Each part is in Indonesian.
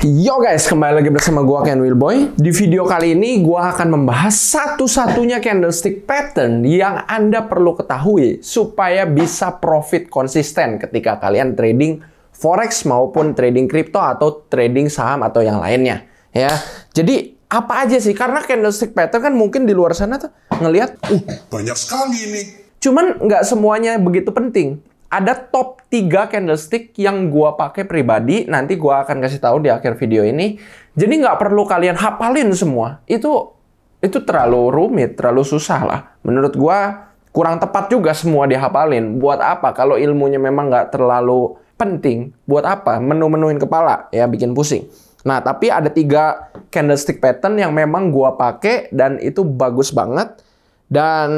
Yo guys, kembali lagi bersama gua Ken Wilboy. Di video kali ini gua akan membahas satu-satunya candlestick pattern yang Anda perlu ketahui supaya bisa profit konsisten ketika kalian trading forex maupun trading crypto atau trading saham atau yang lainnya, ya. Jadi apa aja sih? Karena candlestick pattern kan mungkin di luar sana tuh ngelihat, banyak sekali nih. cuman nggak semuanya begitu penting. Ada top 3 candlestick yang gua pakai pribadi, nanti gua akan kasih tahu di akhir video ini. Jadi nggak perlu kalian hafalin semua. Itu terlalu rumit, terlalu susah lah. Menurut gua kurang tepat juga semua dihafalin. Buat apa? Kalau ilmunya memang nggak terlalu penting, buat apa? Menu-menuin kepala, ya bikin pusing. Nah, tapi ada 3 candlestick pattern yang memang gua pakai dan itu bagus banget. Dan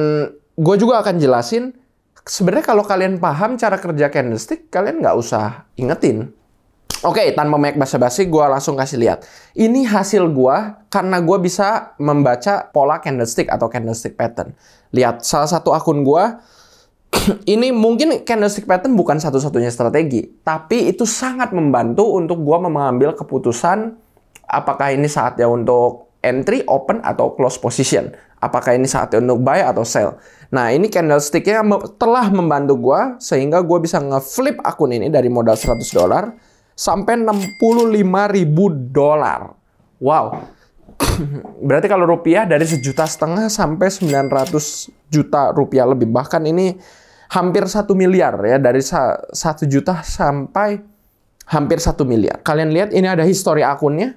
gua juga akan jelasin. Sebenarnya kalau kalian paham cara kerja candlestick, kalian nggak usah ingetin. Oke, tanpa banyak basa-basi, gue langsung kasih lihat. Ini hasil gue karena gue bisa membaca pola candlestick atau candlestick pattern. Lihat, salah satu akun gue, ini mungkin candlestick pattern bukan satu-satunya strategi, tapi itu sangat membantu untuk gue mengambil keputusan apakah ini saatnya untuk entry, open, atau close position. Apakah ini saatnya untuk buy atau sell. Nah, ini candlestick-nya telah membantu gue sehingga gue bisa nge-flip akun ini dari modal $100 sampai $65.000. Wow. Berarti kalau rupiah dari 1,5 juta sampai 900 juta rupiah lebih. Bahkan ini hampir 1 miliar ya, dari 1 juta sampai hampir 1 miliar. Kalian lihat ini ada history akunnya.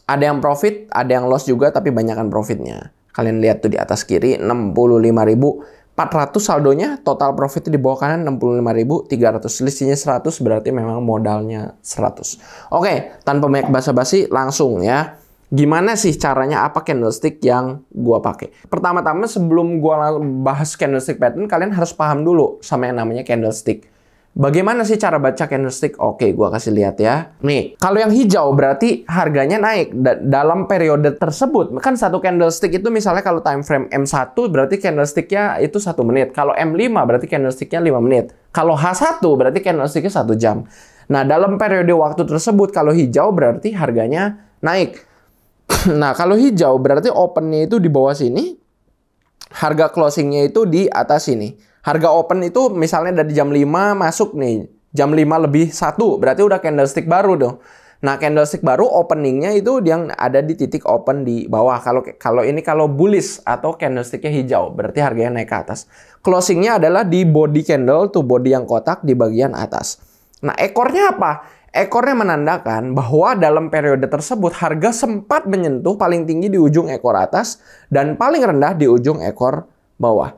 Ada yang profit, ada yang loss juga, tapi banyakan profitnya. Kalian lihat tuh di atas kiri, 65.400 saldonya, total profitnya di bawah kanan 65.300. Selisihnya 100, berarti memang modalnya 100. Oke, tanpa banyak basa-basi, langsung ya. Gimana sih caranya, apa candlestick yang gua pakai? Pertama-tama sebelum gua bahas candlestick pattern, kalian harus paham dulu sama yang namanya candlestick. Bagaimana sih cara baca candlestick? Oke, gua kasih lihat ya. Nih, kalau yang hijau berarti harganya naik dalam periode tersebut. Kan satu candlestick itu misalnya kalau time frame M1 berarti candlesticknya itu 1 menit. Kalau M5 berarti candlesticknya 5 menit. Kalau H1 berarti candlesticknya 1 jam. Nah, dalam periode waktu tersebut kalau hijau berarti harganya naik. Nah, kalau hijau berarti opennya itu di bawah sini. Harga closingnya itu di atas sini. Harga open itu misalnya dari jam 5 masuk nih. Jam 5 lebih 1. Berarti udah candlestick baru dong. Nah, candlestick baru openingnya itu yang ada di titik open di bawah. Kalau ini kalau bullish atau candlesticknya hijau. Berarti harganya naik ke atas. Closingnya adalah di body candle, tuh body yang kotak di bagian atas. Nah, ekornya apa? Ekornya menandakan bahwa dalam periode tersebut harga sempat menyentuh paling tinggi di ujung ekor atas dan paling rendah di ujung ekor bawah.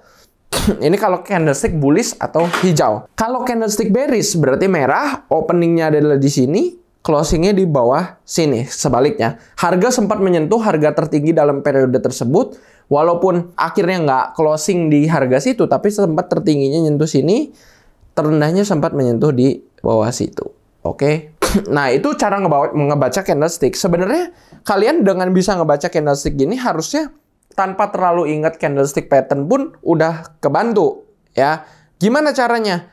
Ini kalau candlestick bullish atau hijau. Kalau candlestick bearish berarti merah, openingnya adalah di sini, closingnya di bawah sini. Sebaliknya, harga sempat menyentuh harga tertinggi dalam periode tersebut, walaupun akhirnya nggak closing di harga situ, tapi sempat tertingginya nyentuh sini, terendahnya sempat menyentuh di bawah situ. Oke? Nah, itu cara ngebaca candlestick. Sebenarnya kalian dengan bisa ngebaca candlestick gini harusnya tanpa terlalu ingat candlestick pattern pun udah kebantu ya. Gimana caranya?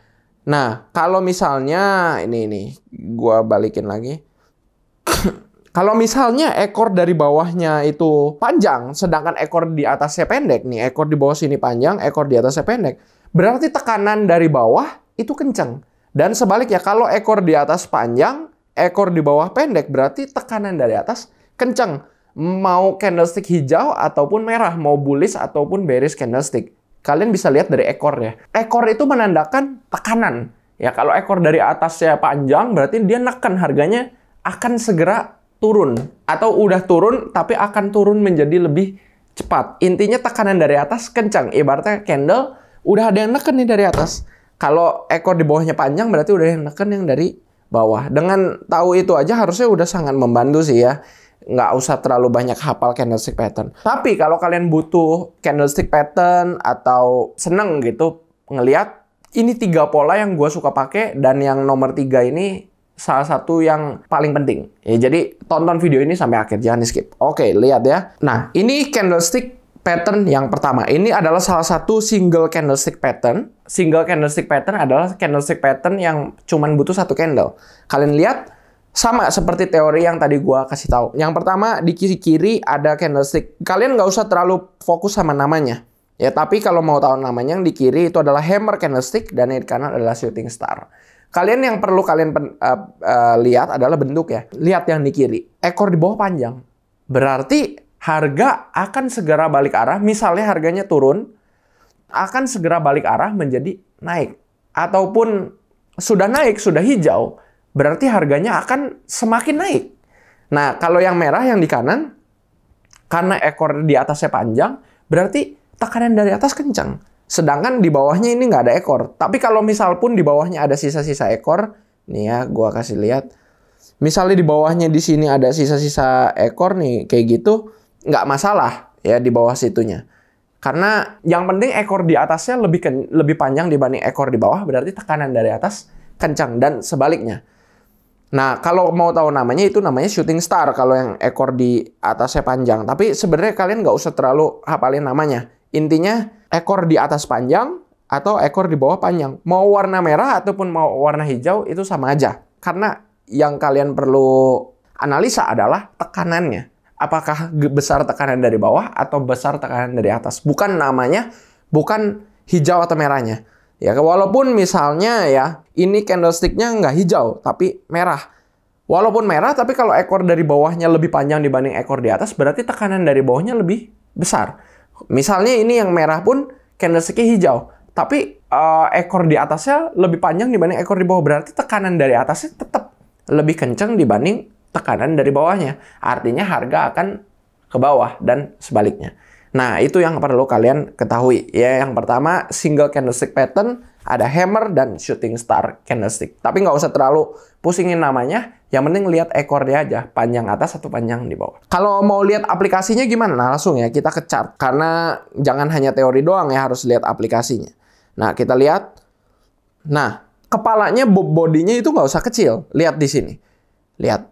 Nah, kalau misalnya ini gua balikin lagi. Kalau misalnya ekor dari bawahnya itu panjang, sedangkan ekor di atasnya pendek nih, ekor di bawah sini panjang, ekor di atasnya pendek, berarti tekanan dari bawah itu kencang. Dan sebaliknya, kalau ekor di atas panjang, ekor di bawah pendek, berarti tekanan dari atas kencang. Mau candlestick hijau ataupun merah, mau bullish ataupun bearish candlestick. Kalian bisa lihat dari ekornya. Ekor itu menandakan tekanan. Ya, kalau ekor dari atasnya panjang, berarti dia neken harganya akan segera turun. Atau udah turun, tapi akan turun menjadi lebih cepat. Intinya tekanan dari atas kencang. Ibaratnya candle, udah ada yang neken nih dari atas. Kalau ekor di bawahnya panjang, berarti udah yang neken yang dari bawah. Dengan tahu itu aja harusnya udah sangat membantu sih ya. Nggak usah terlalu banyak hafal candlestick pattern. Tapi kalau kalian butuh candlestick pattern atau seneng gitu ngelihat, ini 3 pola yang gue suka pakai dan yang nomor 3 ini salah satu yang paling penting. Ya, jadi tonton video ini sampai akhir, jangan di skip. Oke, lihat ya. Nah, ini candlestick pattern yang pertama. Ini adalah salah satu single candlestick pattern. Single candlestick pattern adalah candlestick pattern yang cuman butuh 1 candle. Kalian lihat Sama seperti teori yang tadi gua kasih tahu. Yang pertama, di kiri-kiri ada candlestick. Kalian nggak usah terlalu fokus sama namanya. Ya, tapi kalau mau tahu namanya, yang di kiri itu adalah hammer candlestick dan yang di kanan adalah shooting star. Kalian yang perlu kalian lihat adalah bentuk ya. Lihat yang di kiri. Ekor di bawah panjang. Berarti harga akan segera balik arah. Misalnya harganya turun, akan segera balik arah menjadi naik. Ataupun sudah naik, sudah hijau, berarti harganya akan semakin naik. Nah, kalau yang merah yang di kanan, karena ekor di atasnya panjang, berarti tekanan dari atas kencang. Sedangkan di bawahnya ini nggak ada ekor. Tapi kalau misal pun di bawahnya ada sisa-sisa ekor, nih ya, gua kasih lihat. Misalnya di bawahnya di sini ada sisa-sisa ekor nih, kayak gitu, nggak masalah ya di bawah situnya. Karena yang penting ekor di atasnya lebih panjang dibanding ekor di bawah, berarti tekanan dari atas kencang dan sebaliknya. Nah, kalau mau tahu namanya, itu namanya shooting star kalau yang ekor di atasnya panjang. Tapi sebenarnya kalian nggak usah terlalu hafalin namanya. Intinya ekor di atas panjang atau ekor di bawah panjang. Mau warna merah ataupun mau warna hijau itu sama aja. Karena yang kalian perlu analisa adalah tekanannya. Apakah besar tekanan dari bawah atau besar tekanan dari atas. Bukan namanya, bukan hijau atau merahnya. Ya, walaupun misalnya ya, ini candlesticknya nggak hijau, tapi merah. Walaupun merah, tapi kalau ekor dari bawahnya lebih panjang dibanding ekor di atas, berarti tekanan dari bawahnya lebih besar. Misalnya ini yang merah pun candlesticknya hijau, tapi ekor di atasnya lebih panjang dibanding ekor di bawah, berarti tekanan dari atasnya tetap lebih kencang dibanding tekanan dari bawahnya. Artinya harga akan ke bawah dan sebaliknya. Nah, itu yang perlu kalian ketahui. Ya, yang pertama, single candlestick pattern, ada hammer dan shooting star candlestick. Tapi nggak usah terlalu pusingin namanya. Yang penting lihat ekornya aja, panjang atas atau panjang di bawah. Kalau mau lihat aplikasinya gimana? Nah, langsung ya kita ke chart. Karena jangan hanya teori doang ya, harus lihat aplikasinya. Nah, kita lihat. Nah, kepalanya, bodinya itu nggak usah kecil. Lihat di sini. Lihat.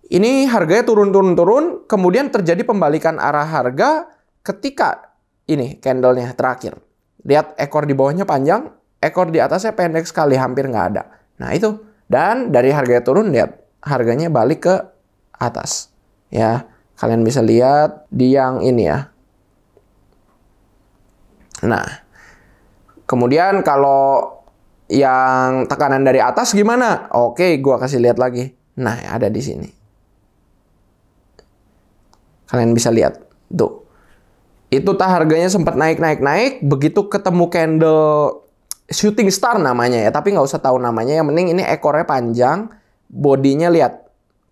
Ini harganya turun, kemudian terjadi pembalikan arah harga ketika ini candlenya terakhir. Lihat ekor di bawahnya panjang, ekor di atasnya pendek sekali, hampir nggak ada. Nah itu. Dan dari harganya turun, lihat harganya balik ke atas. Ya, kalian bisa lihat di yang ini ya. Nah, kemudian kalau yang tekanan dari atas gimana? Oke, gua kasih lihat lagi. Nah, ada di sini. Kalian bisa lihat. Tuh. Itu harganya sempat naik. Begitu ketemu candle shooting star namanya ya. Tapi nggak usah tahu namanya. Yang penting ini ekornya panjang. Bodinya lihat.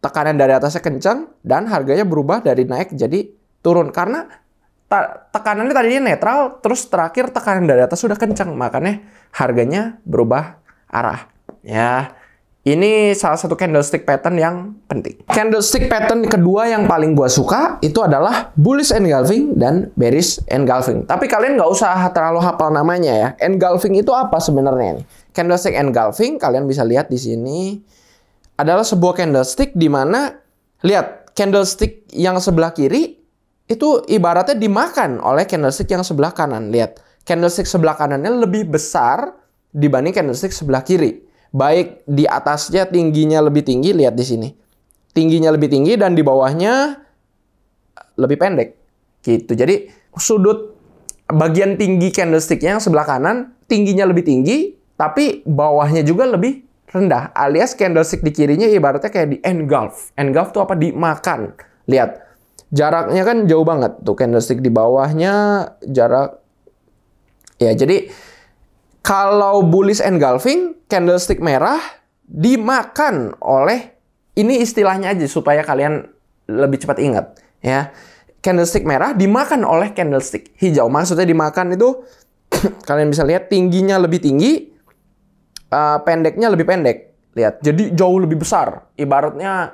Tekanan dari atasnya kencang. Dan harganya berubah dari naik jadi turun. Karena tekanannya tadinya netral. Terus terakhir tekanan dari atas sudah kencang. Makanya harganya berubah arah. Ya. Ini salah satu candlestick pattern yang penting. Candlestick pattern kedua yang paling gua suka itu adalah bullish engulfing dan bearish engulfing. Tapi kalian nggak usah terlalu hafal namanya ya. Engulfing itu apa sebenarnya? Candlestick engulfing kalian bisa lihat di sini adalah sebuah candlestick di mana lihat candlestick yang sebelah kiri itu ibaratnya dimakan oleh candlestick yang sebelah kanan. Lihat, candlestick sebelah kanannya lebih besar dibanding candlestick sebelah kiri. Baik di atasnya tingginya lebih tinggi, lihat di sini. Tingginya lebih tinggi dan di bawahnya lebih pendek. Gitu. Jadi sudut bagian tinggi candlesticknya yang sebelah kanan tingginya lebih tinggi, tapi bawahnya juga lebih rendah. Alias candlestick di kirinya ibaratnya kayak di engulf. Engulf itu apa? Dimakan. Lihat. Jaraknya kan jauh banget. Tuh candlestick di bawahnya jarak. Ya, jadi kalau bullish engulfing, candlestick merah dimakan oleh, ini istilahnya aja supaya kalian lebih cepat ingat ya. Candlestick merah dimakan oleh candlestick hijau. Maksudnya dimakan itu kalian bisa lihat tingginya lebih tinggi, pendeknya lebih pendek. Lihat, jadi jauh lebih besar. Ibaratnya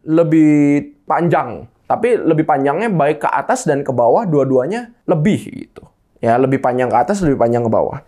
lebih panjang. Tapi lebih panjangnya baik ke atas dan ke bawah, dua-duanya lebih gitu. Ya, lebih panjang ke atas, lebih panjang ke bawah.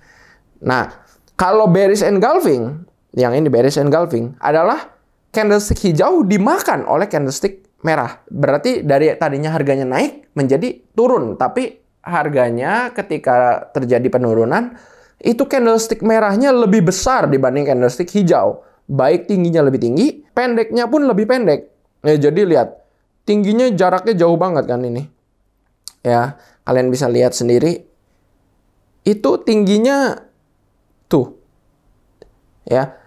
Nah, kalau bearish engulfing, yang ini bearish engulfing, adalah candlestick hijau dimakan oleh candlestick merah. Berarti dari tadinya harganya naik menjadi turun. Tapi harganya ketika terjadi penurunan, itu candlestick merahnya lebih besar dibanding candlestick hijau. baik tingginya lebih tinggi, pendeknya pun lebih pendek. Ya, jadi lihat, tingginya jaraknya jauh banget kan ini. Ya, kalian bisa lihat sendiri. Itu tingginya tuh. Ya.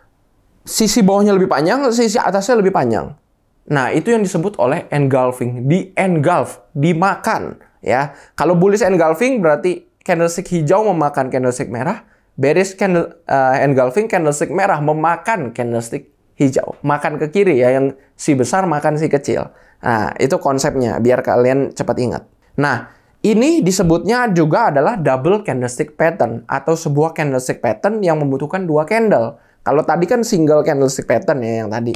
Sisi bawahnya lebih panjang, sisi atasnya lebih panjang. Nah, itu yang disebut oleh engulfing, di-engulf, dimakan, ya. Kalau bullish engulfing berarti candlestick hijau memakan candlestick merah, bearish engulfing candlestick merah memakan candlestick hijau, makan ke kiri ya, yang si besar makan si kecil. Nah, itu konsepnya biar kalian cepat ingat. Nah, ini disebutnya juga adalah double candlestick pattern atau sebuah candlestick pattern yang membutuhkan dua candle. Kalau tadi kan single candlestick pattern ya yang tadi.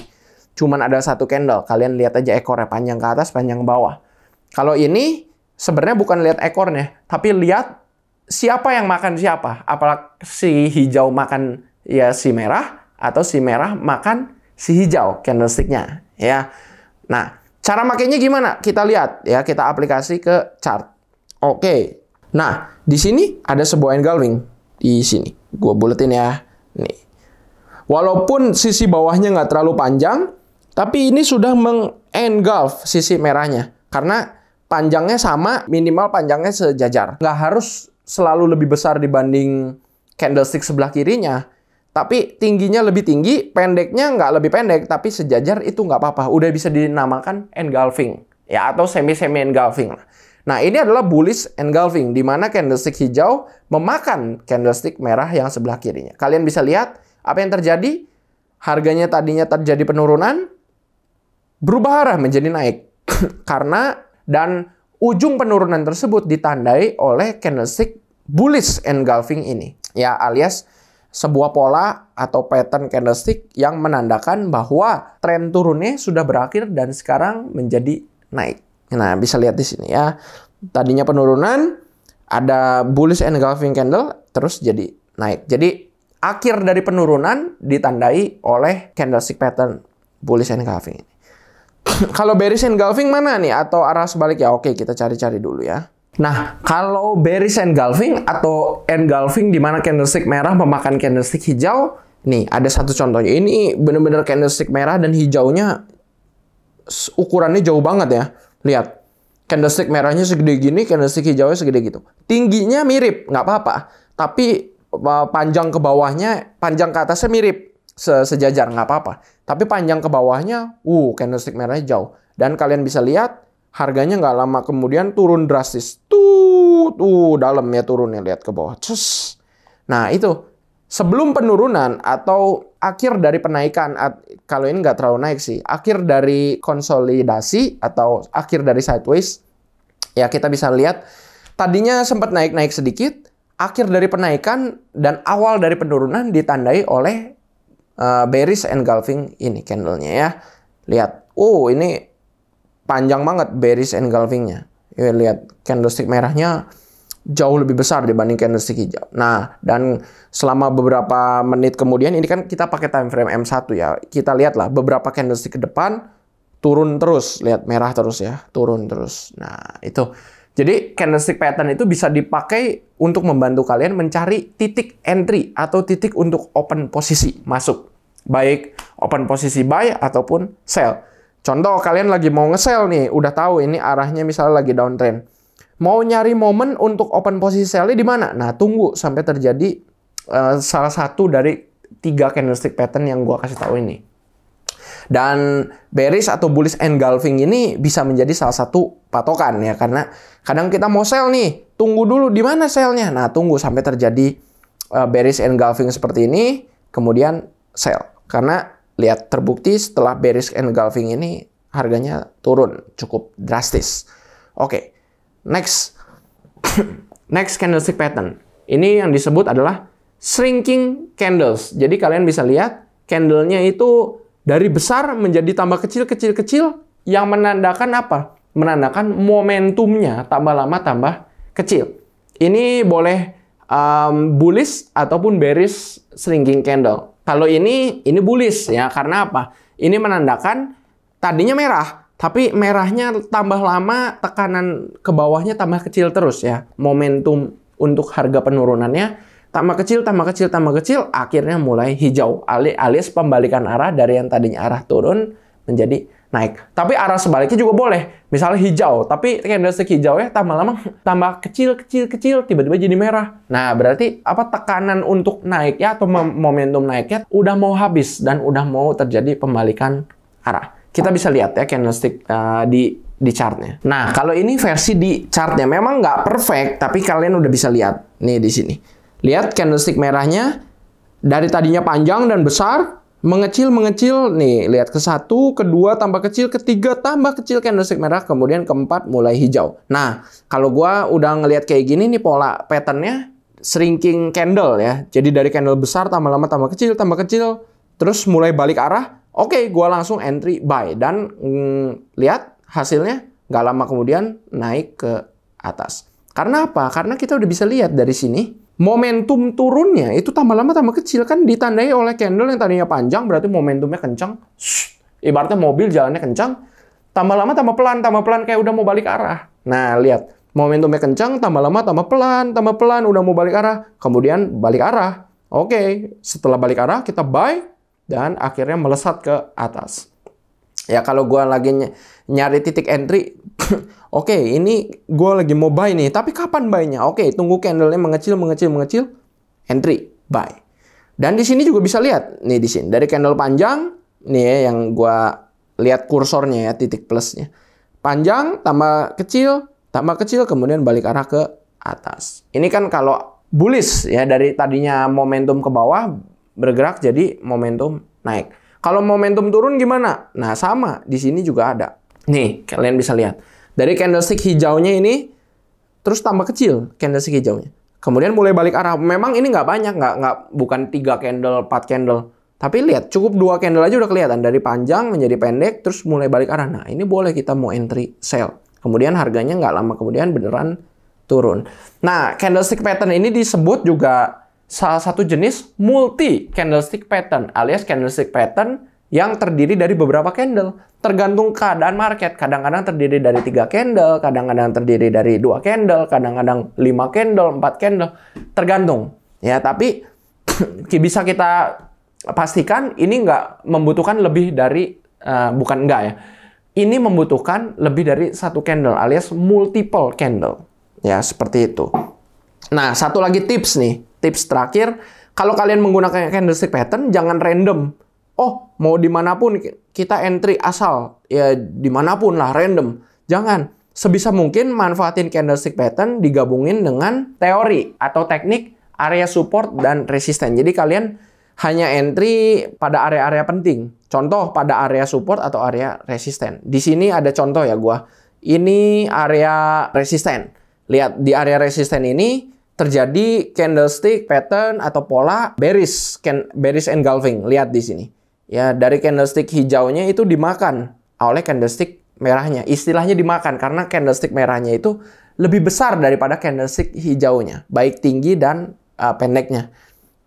Cuman ada satu candle. Kalian lihat aja ekornya panjang ke atas, panjang ke bawah. Kalau ini sebenarnya bukan lihat ekornya, tapi lihat siapa yang makan siapa. Apakah si hijau makan ya si merah atau si merah makan si hijau candlesticknya ya. Nah, cara makainya gimana? Kita lihat ya, kita aplikasi ke chart. Oke. Nah, di sini ada sebuah engulfing di sini. Gua buletin ya. Nih. Walaupun sisi bawahnya nggak terlalu panjang, tapi ini sudah mengengulf sisi merahnya. Karena panjangnya sama, minimal panjangnya sejajar. Nggak harus selalu lebih besar dibanding candlestick sebelah kirinya. Tapi tingginya lebih tinggi, pendeknya nggak lebih pendek, tapi sejajar itu nggak apa-apa. Udah bisa dinamakan engulfing. Ya, atau semi-semi engulfing. Nah, ini adalah bullish engulfing, di mana candlestick hijau memakan candlestick merah yang sebelah kirinya. Kalian bisa lihat apa yang terjadi? Harganya tadinya terjadi penurunan, berubah arah menjadi naik. Karena dan ujung penurunan tersebut ditandai oleh candlestick bullish engulfing ini. Ya, alias sebuah pola atau pattern candlestick yang menandakan bahwa tren turunnya sudah berakhir dan sekarang menjadi naik. Nah, bisa lihat di sini ya. Tadinya penurunan, ada bullish engulfing candle, terus jadi naik. Jadi akhir dari penurunan ditandai oleh candlestick pattern bullish engulfing. Kalau bearish engulfing mana nih? Atau arah sebaliknya? Oke, kita cari-cari dulu ya. Nah, kalau bearish engulfing atau engulfing di mana candlestick merah memakan candlestick hijau, nih ada satu contohnya. Ini benar-benar candlestick merah dan hijaunya ukurannya jauh banget ya. Lihat, candlestick merahnya segede gini, candlestick hijaunya segede gitu. Tingginya mirip, nggak apa-apa. Tapi panjang ke bawahnya, panjang ke atasnya mirip, sejajar, nggak apa-apa. Tapi panjang ke bawahnya, candlestick merahnya jauh. Dan kalian bisa lihat, harganya nggak lama kemudian turun drastis. Dalam ya turunnya, lihat ke bawah. Cus. Nah, itu sebelum penurunan atau akhir dari penaikan, kalau ini nggak terlalu naik sih, akhir dari konsolidasi atau akhir dari sideways, ya kita bisa lihat, tadinya sempat naik-naik sedikit, akhir dari penaikan dan awal dari penurunan ditandai oleh bearish engulfing ini candlenya ya. Lihat, ini panjang banget bearish engulfingnya. Ya, lihat candlestick merahnya jauh lebih besar dibanding candlestick hijau. Nah, dan selama beberapa menit kemudian, ini kan kita pakai time frame M1 ya. Kita lihatlah beberapa candlestick ke depan turun terus, lihat merah terus ya, turun terus. Nah, itu. Jadi candlestick pattern itu bisa dipakai untuk membantu kalian mencari titik entry atau titik untuk open posisi masuk. Baik open posisi buy ataupun sell. Contoh kalian lagi mau nge-sell nih, udah tahu ini arahnya misalnya lagi downtrend. Mau nyari momen untuk open posisi sell di mana? Nah, tunggu sampai terjadi salah satu dari 3 candlestick pattern yang gua kasih tahu ini. Dan bearish atau bullish engulfing ini bisa menjadi salah satu patokan ya, karena kadang kita mau sell nih, tunggu dulu di mana sellnya. Nah, tunggu sampai terjadi bearish engulfing seperti ini, kemudian sell. Karena lihat, terbukti setelah bearish engulfing ini harganya turun cukup drastis. Oke, next next candlestick pattern. Ini yang disebut adalah shrinking candles. Jadi kalian bisa lihat candlenya itu dari besar menjadi tambah kecil, yang menandakan apa? Menandakan momentumnya tambah lama tambah kecil. Ini boleh bullish ataupun bearish shrinking candle. Kalau ini bullish ya, karena apa? Ini menandakan tadinya merah, tapi merahnya tambah lama, tekanan ke bawahnya tambah kecil terus ya. Momentum untuk harga penurunannya tambah kecil, tambah kecil, tambah kecil, akhirnya mulai hijau. Alias pembalikan arah dari yang tadinya arah turun menjadi naik. Tapi arah sebaliknya juga boleh. Misalnya hijau, tapi candlestick hijau ya tambah lama tambah kecil, kecil, kecil, tiba-tiba jadi merah. Nah, berarti apa tekanan untuk naiknya atau momentum naiknya udah mau habis dan udah mau terjadi pembalikan arah. Kita bisa lihat ya candlestick di chartnya. Nah, kalau ini versi di chartnya memang nggak perfect, tapi kalian udah bisa lihat nih di sini. Lihat candlestick merahnya dari tadinya panjang dan besar, mengecil, nih lihat ke satu, kedua tambah kecil, ketiga tambah kecil candlestick merah, kemudian keempat mulai hijau. Nah, kalau gua udah ngelihat kayak gini nih pola patternnya shrinking candle ya. Jadi dari candle besar tambah lama tambah kecil, terus mulai balik arah. Oke, gua langsung entry buy dan lihat hasilnya nggak lama kemudian naik ke atas. Karena apa? Karena kita udah bisa lihat dari sini. Momentum turunnya itu tambah lama tambah kecil kan ditandai oleh candle yang tadinya panjang berarti momentumnya kencang. Ibaratnya mobil jalannya kencang, tambah lama tambah pelan kayak udah mau balik arah. Nah, lihat momentumnya kencang, tambah lama tambah pelan udah mau balik arah, kemudian balik arah. Oke, setelah balik arah kita buy dan akhirnya melesat ke atas. Ya kalau gua lagi nyari titik entry, oke, ini gue lagi mau buy nih, tapi kapan buy-nya? Oke, tunggu candle-nya mengecil, entry, buy. Dan di sini juga bisa lihat, nih di sini, dari candle panjang, nih ya, yang gue lihat kursornya ya, titik plusnya. Panjang, tambah kecil, kemudian balik arah ke atas. Ini kan kalau bullish ya, dari tadinya momentum ke bawah, bergerak jadi momentum naik. Kalau momentum turun gimana? Nah, sama, di sini juga ada. Nih, kalian bisa lihat. Dari candlestick hijaunya ini, terus tambah kecil candlestick hijaunya. Kemudian mulai balik arah. Memang ini nggak banyak, bukan 3 candle, 4 candle. Tapi lihat, cukup 2 candle aja udah kelihatan. Dari panjang menjadi pendek, terus mulai balik arah. Nah, ini boleh kita mau entry sell. Kemudian harganya nggak lama kemudian beneran turun. Nah, candlestick pattern ini disebut juga salah satu jenis multi candlestick pattern. Alias candlestick pattern yang terdiri dari beberapa candle. Tergantung keadaan market. Kadang-kadang terdiri dari 3 candle, kadang-kadang terdiri dari 2 candle, kadang-kadang 5 candle, 4 candle. Tergantung. Ya, tapi bisa kita pastikan ini nggak membutuhkan lebih dari, bukan nggak ya. Ini membutuhkan lebih dari 1 candle alias multiple candle. Ya, seperti itu. Nah, satu lagi tips nih. Tips terakhir, kalau kalian menggunakan candlestick pattern, jangan random. Oh, mau dimanapun kita entry asal. Ya, dimanapun lah, random. Jangan. Sebisa mungkin manfaatin candlestick pattern digabungin dengan teori atau teknik area support dan resisten. Jadi kalian hanya entry pada area-area penting. Contoh pada area support atau area resisten. Di sini ada contoh ya gua. Ini area resisten. Lihat, di area resisten ini terjadi candlestick pattern atau pola bearish engulfing. Lihat di sini. Ya, dari candlestick hijaunya itu dimakan oleh candlestick merahnya. Istilahnya dimakan karena candlestick merahnya itu lebih besar daripada candlestick hijaunya, baik tinggi dan pendeknya.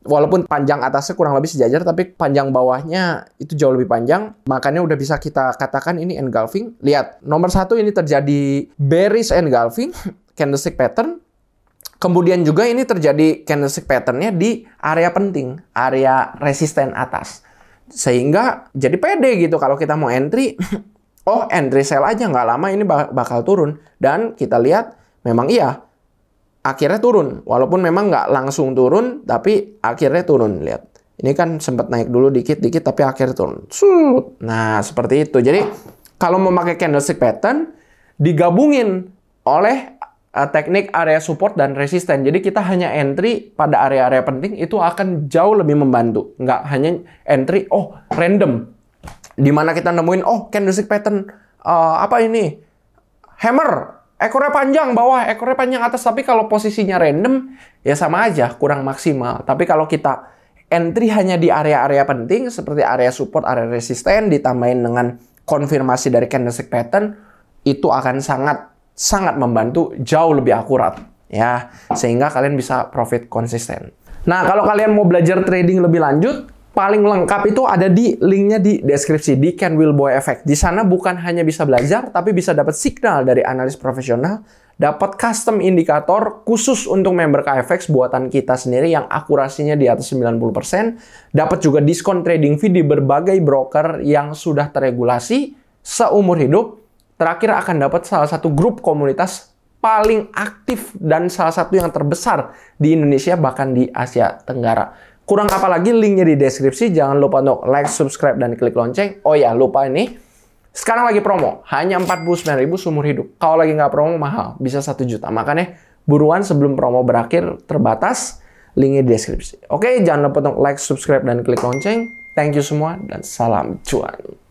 Walaupun panjang atasnya kurang lebih sejajar, tapi panjang bawahnya itu jauh lebih panjang. Makanya udah bisa kita katakan ini engulfing. Lihat, nomor 1 ini terjadi bearish engulfing, candlestick pattern. Kemudian juga ini terjadi candlestick patternnya di area penting, area resisten atas. Sehingga jadi pede gitu kalau kita mau entry, oh entry sell aja, nggak lama ini bakal turun. Dan kita lihat memang iya, akhirnya turun. Walaupun memang nggak langsung turun, tapi akhirnya turun. Lihat, ini kan sempat naik dulu dikit-dikit, tapi akhirnya turun. Nah, seperti itu. Jadi kalau memakai candlestick pattern, digabungin oleh teknik area support dan resisten. Jadi kita hanya entry pada area-area penting, itu akan jauh lebih membantu. Nggak hanya entry, oh random. Dimana kita nemuin, oh candlestick pattern, apa ini? Hammer, ekornya panjang bawah, ekornya panjang atas. Tapi kalau posisinya random, ya sama aja, kurang maksimal. Tapi kalau kita entry hanya di area-area penting, seperti area support, area resisten, ditambahin dengan konfirmasi dari candlestick pattern, itu akan sangat membantu, jauh lebih akurat ya, sehingga kalian bisa profit konsisten. Nah, kalau kalian mau belajar trading lebih lanjut, paling lengkap itu ada di linknya di deskripsi di Ken Wilboy Effect. Di sana bukan hanya bisa belajar, tapi bisa dapat signal dari analis profesional, dapat custom indikator khusus untuk member KFX buatan kita sendiri yang akurasinya di atas 90%, dapat juga diskon trading fee di berbagai broker yang sudah terregulasi seumur hidup. Terakhir akan dapat salah satu grup komunitas paling aktif dan salah satu yang terbesar di Indonesia bahkan di Asia Tenggara. Kurang apa lagi, linknya di deskripsi. Jangan lupa untuk like, subscribe, dan klik lonceng. Oh ya, lupa ini. Sekarang lagi promo. Hanya 49.000 seumur hidup. Kalau lagi nggak promo, mahal. Bisa 1 juta. Makanya buruan sebelum promo berakhir, terbatas. Linknya di deskripsi. Oke, jangan lupa untuk like, subscribe, dan klik lonceng. Thank you semua, dan salam cuan.